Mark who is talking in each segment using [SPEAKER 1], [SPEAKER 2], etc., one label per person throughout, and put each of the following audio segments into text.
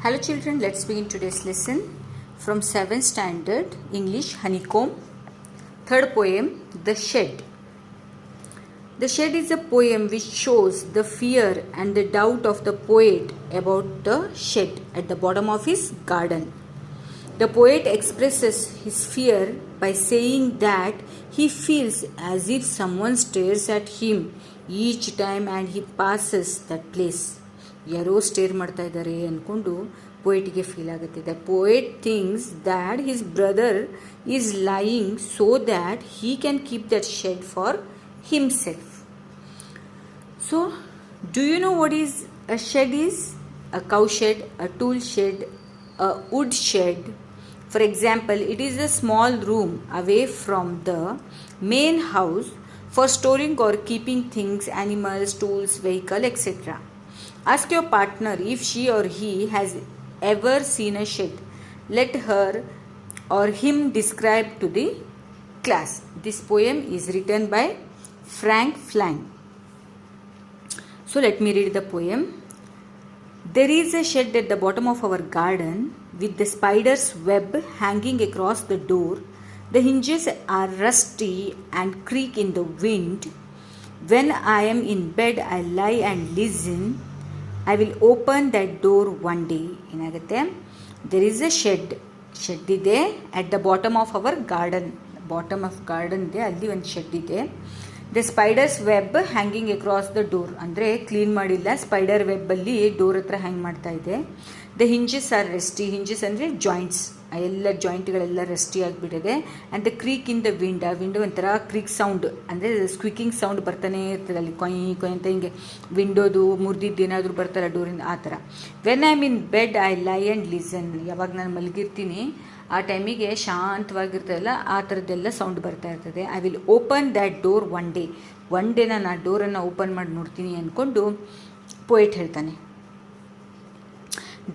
[SPEAKER 1] Hello children, let's begin today's lesson from 7th standard English Honeycomb. Third poem, The Shed. The Shed is a poem which shows the fear and the doubt of the poet about the shed at the bottom of his garden. The poet expresses his fear by saying that he feels as if someone stares at him each time and he passes that place. ಯಾರೋ stair ಮಾಡ್ತಾ ಇದ್ದಾರೆ ಅಂದ್ಕೊಂಡು ಪೋಯೆಟಿಗೆ feel ಆಗುತ್ತೆ. The poet thinks that his brother is lying so that he can keep that shed for himself. So do you know what is a shed is? A cow shed, a tool shed, a wood shed. For example, it is a small room away from the main house for storing or keeping things, animals, tools, vehicle, etc. Ask your partner if she or he has ever seen a shed. Let her or him describe to the class. This poem is written by Frank Flang. So let me read the poem. There is a shed at the bottom of our garden with the spider's web hanging across the door. The hinges are rusty and creak in the wind. When I am in bed, I lie and listen. I will open that door one day. ಏನಾಗುತ್ತೆ? There is a shed ಇದೆ at the bottom of our garden. Bottom of garden ಇದೆ, ಅಲ್ಲಿ ಒಂದು shed ಇದೆ. The spiders web hanging across the door, ಅಂದರೆ clean ಮಾಡಿಲ್ಲ, spider ವೆಬ್ಬಲ್ಲಿ door ಹತ್ರ ಹ್ಯಾಂಗ್ ಮಾಡ್ತಾ ಇದೆ. ದ ಹಿಂಜಸ್ ಆರ್ ರೆಸ್ಟಿ, ಹಿಂಜಸ್ ಅಂದರೆ ಜಾಯಿಂಟ್ಸ್, ಎಲ್ಲ ಜಾಯಿಂಟ್ಗಳೆಲ್ಲ ರೆಸ್ಟಿ ಆಗಿಬಿಟ್ಟಿದೆ. And the creek in the wind, ಆ ವಿಂಡೋ ಒಂಥರ ಕ್ರೀಕ್ ಸೌಂಡ್, ಅಂದರೆ ಸ್ಕ್ವಿಕಿಂಗ್ ಸೌಂಡ್ ಬರ್ತಾನೆ ಇರ್ತದೆ ಅಲ್ಲಿ, ಕೊಯ್ ಅಂತ ಹಿಂಗೆ ವಿಂಡೋದು ಮುರಿದಿದ್ದು ಏನಾದರೂ ಬರ್ತಾರ ಡೋರಿಂದ, ಆ ಥರ. When I mean bed I ಲೈ ಆ್ಯಂಡ್ ಲಿಸನ್, ಯಾವಾಗ ನಾನು ಮಲಗಿರ್ತೀನಿ ಆ ಟೈಮಿಗೆ ಶಾಂತವಾಗಿರ್ತದಲ್ಲ, ಆ ಥರದ್ದೆಲ್ಲ ಸೌಂಡ್ ಬರ್ತಾ ಇರ್ತದೆ. I will open that door one day ನಾನು ಆ ಡೋರನ್ನು ಓಪನ್ ಮಾಡಿ ನೋಡ್ತೀನಿ ಅಂದ್ಕೊಂಡು ಪೋಯೆಟ್ ಹೇಳ್ತಾನೆ.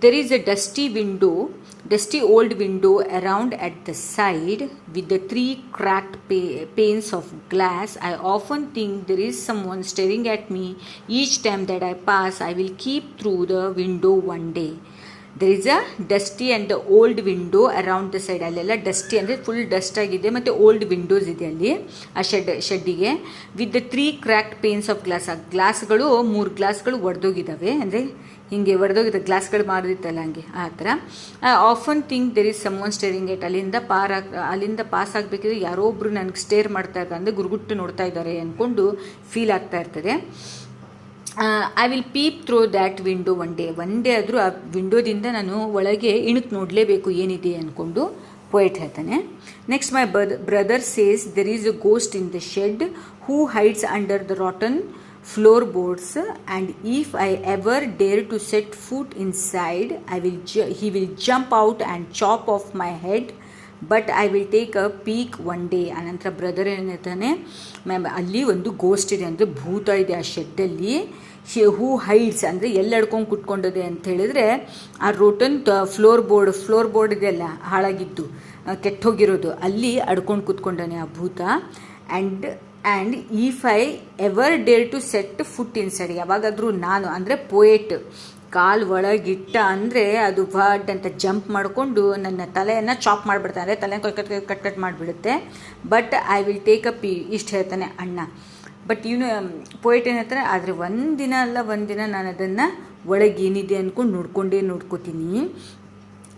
[SPEAKER 1] There is a dusty old window around at the side with the 3 cracked panes of glass. I often think there is someone staring at me each time that I pass. I will keep through the window one day. There is a dusty and the old window around the side. ಅಲ್ಲೆಲ್ಲ dusty ಅಂದರೆ full dust ಆಗಿದೆ, ಮತ್ತು old windows ಇದೆ ಅಲ್ಲಿ ಆ ಶೆಡ್ಡಿಗೆ. With the 3 cracked panes of glass. ಆ ಗ್ಲಾಸ್ಗಳು 3 ಗ್ಲಾಸ್ಗಳು ಒಡೆದೋಗಿದ್ದಾವೆ, ಅಂದರೆ ಹಿಂಗೆ ಒಡೆದೋಗಿದ್ದ ಗ್ಲಾಸ್ಗಳು ಮಾರಿದಿತ್ತಲ್ಲ ಹಂಗೆ, ಆ ಥರ. I often think there is someone staring at, ಅಲ್ಲಿಂದ ಪಾಸ್ ಆಗಬೇಕಿದ್ರೆ ಯಾರೋ ಒಬ್ಬರು ನನಗೆ ಸ್ಟೇರ್ ಮಾಡ್ತಾ ಇದ್ದಾರೆ, ಅಂದರೆ ಗುರುಗುಟ್ಟು ನೋಡ್ತಾ ಇದ್ದಾರೆ ಅಂದ್ಕೊಂಡು ಫೀಲ್ ಆಗ್ತಾ ಇರ್ತದೆ. I will peep through that window one day ಆದರೂ ಆ ವಿಂಡೋದಿಂದ ನಾನು ಒಳಗೆ ಇಣುಕು ನೋಡಲೇಬೇಕು ಏನಿದೆ ಅಂದ್ಕೊಂಡು ಪೋಯೆಟ್ ಹೇಳ್ತಾನೆ. Next my brother says there is a ghost in the shed who hides under the rotten floorboards, and if I ever dare to set foot inside, he will jump out and chop off my head, but I will take a peek one day. ಅನಂತರ brother ಏನಿರ್ತಾನೆ, ಅಲ್ಲಿ ಒಂದು ghost ಇದೆ, ಅಂದರೆ ಭೂತ ಇದೆ ಆ ಶೆಡ್ಡಲ್ಲಿ. ಹೂ ಹೈಡ್ಸ್ ಅಂದರೆ ಎಲ್ಲಿ ಅಡ್ಕೊಂಡು ಕುತ್ಕೊಂಡಿದೆ ಅಂತ ಹೇಳಿದ್ರೆ, ಆ ರೋಟನ್ ಫ್ಲೋರ್ ಬೋರ್ಡ್ ಇದೆಯಲ್ಲ ಹಾಳಾಗಿದ್ದು ಕೆಟ್ಟೋಗಿರೋದು, ಅಲ್ಲಿ ಅಡ್ಕೊಂಡು ಕೂತ್ಕೊಂಡಾನೆ ಆ ಭೂತ. And if I ever dare to set foot inside, ಯಾವಾಗಾದರೂ ನಾನು ಅಂದರೆ ಪೋಯೆಟ್ ಕಾಲು ಒಳಗಿಟ್ಟ ಅಂದರೆ ಅದು ಭಡ್ ಅಂತ ಜಂಪ್ ಮಾಡಿಕೊಂಡು ನನ್ನ ತಲೆಯನ್ನು ಚಾಪ್ ಮಾಡಿಬಿಡ್ತಾನೆ, ಅಂದರೆ ತಲೆ ಕಟ್ ಮಾಡಿಬಿಡುತ್ತೆ. But I will take a ಇಷ್ಟು ಹೇಳ್ತಾನೆ ಅಣ್ಣ. ಬಟ್ ಇವನು ಪೋಯೆಟ್ ಏನು ಹೇಳ್ತಾನೆ, ಆದರೆ ಒಂದಿನ ನಾನು ಅದನ್ನು ಒಳಗೆ ಏನಿದೆ ಅಂದ್ಕೊಂಡು ನೋಡ್ಕೋತೀನಿ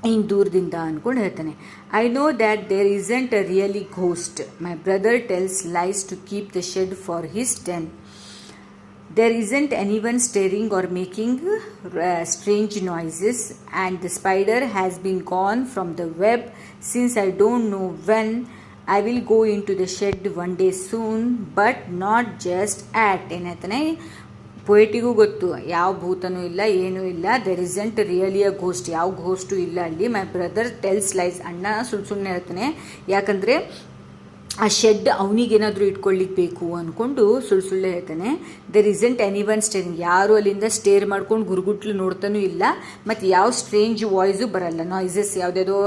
[SPEAKER 1] ಇನ್ನು ದೂರದಿಂದ ಅಂದ್ಕೊಂಡು ಹೇಳ್ತಾನೆ. I know that there isn't a really ghost. My brother tells lies to keep the shed for his den. There isn't anyone staring or making strange noises, and the spider has been gone from the web since I don't know when. I will go into the shed one day soon, but not just at. ಏನಾಯ್ತಾನೆ, ಪೋಯೆಟಿಗೂ ಗೊತ್ತು ಯಾವ ಭೂತನೂ ಇಲ್ಲ, ಏನೂ ಇಲ್ಲ. There isn't really a ghost, ಯಾವ ಘೋಸ್ಟು ಇಲ್ಲ ಅಲ್ಲಿ. ಮೈ brother tells lies, ಅಣ್ಣ ಸುಳ್ಳು ಹೇಳ್ತಾನೆ, ಯಾಕಂದರೆ ಆ ಶೆಡ್ ಅವನಿಗೇನಾದರೂ ಇಟ್ಕೊಳ್ಳಿಕ್ಕೆ ಬೇಕು ಅಂದ್ಕೊಂಡು ಸುಳ್ಳು ಹೇಳ್ತಾನೆ. ದೆರ್ ಇಸಂಟ್ ಎನಿವನ್ ಸ್ಟೇರಿಂಗ್, ಯಾರು ಅಲ್ಲಿಂದ ಸ್ಟೇರ್ ಮಾಡ್ಕೊಂಡು ಗುರುಗುಟ್ಲು ನೋಡ್ತಾನೂ ಇಲ್ಲ, ಮತ್ತು ಯಾವ ಸ್ಟ್ರೇಂಜ್ ವಾಯ್ಸು ಬರಲ್ಲ, ನಾಯ್ಸಸ್ ಯಾವುದ್ಯಾವುದೋ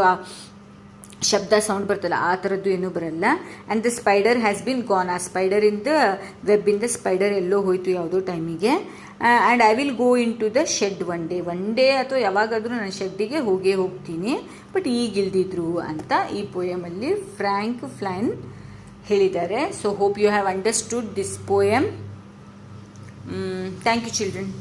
[SPEAKER 1] ಶಬ್ದ ಸೌಂಡ್ ಬರ್ತಲ್ಲ ಆ ಥರದ್ದು ಏನೂ ಬರಲ್ಲ. And the spider has been gone, ಆ ಸ್ಪೈಡರಿಂದ ವೆಬ್ಬಿಂದ ಸ್ಪೈಡರ್ ಎಲ್ಲೋ ಹೋಯಿತು ಯಾವುದೋ ಟೈಮಿಗೆ. And I will go into the shed one day ಅಥವಾ ಯಾವಾಗಾದರೂ ನಾನು ಶೆಡ್ಡಿಗೆ ಹೋಗ್ತೀನಿ, ಬಟ್ ಈಗಿಲ್ದಿದ್ರು ಅಂತ ಈ ಪೋಯಮಲ್ಲಿ ಫ್ರ್ಯಾಂಕ್ ಫ್ಲೈನ್ ಹೇಳಿದ್ದಾರೆ. So hope you have understood this poem. Thank you children.